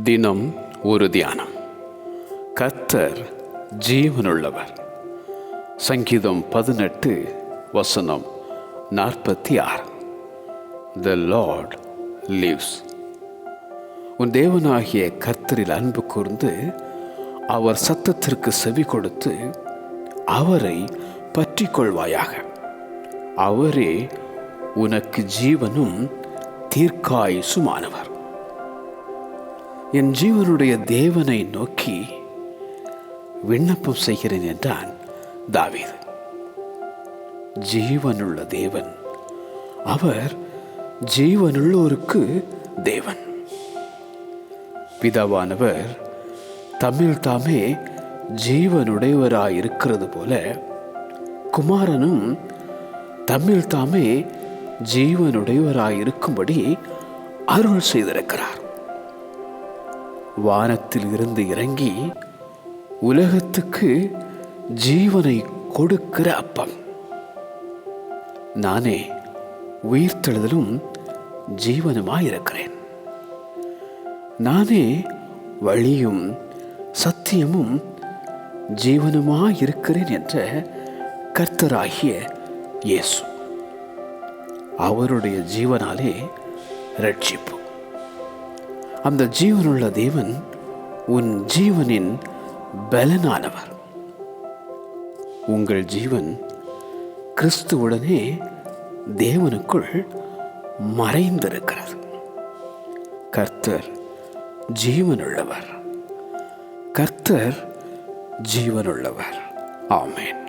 தினம் ஒரு தியானம். கர்த்தர் ஜீவனுள்ளவர். சங்கீதம் 18 வசனம் 46. The Lord lives. உன் தேவனாகிய கர்த்தரில் அன்பு கூர்ந்து அவர் சத்தத்திற்கு செவி கொடுத்து அவரை பற்றி கொள்வாயாக. அவரே உனக்கு ஜீவனும் தீர்க்காயுசுமானவர். என் ஜீவனுடைய தேவனை நோக்கி விண்ணப்பம் செய்கிறேன் என்றான் தாவீது. ஜீவனுள்ள தேவன், அவர் ஜீவனுள்ளோருக்கு தேவன். பிதாவானவர் தம்மில் தாமே ஜீவனுடையவராயிருக்கிறது போல குமாரனும் தம்மில் தாமே ஜீவனுடையவராயிருக்கும்படி அருள் செய்திருக்கிறார். வானத்தில் இருந்து இறங்கி உலகத்துக்கு ஜீவனை கொடுக்கிற அப்பம் நானே உயிர்த்தெழுதலும் ஜீவனுமாயிருக்கிறேன். நானே வழியும் சத்தியமும் ஜீவனுமாயிருக்கிறேன் என்ற கர்த்தராகிய இயேசு. அவருடைய ஜீவனாலே ரட்சிப்பு. அந்த ஜீவனுள்ள தேவன் உன் ஜீவனின் பலனானவர். உங்கள் ஜீவன் கிறிஸ்துவுடனே தேவனுக்குள் மறைந்திருக்கிறது. கர்த்தர் ஜீவனுள்ளவர். கர்த்தர் ஜீவனுள்ளவர். ஆமென்.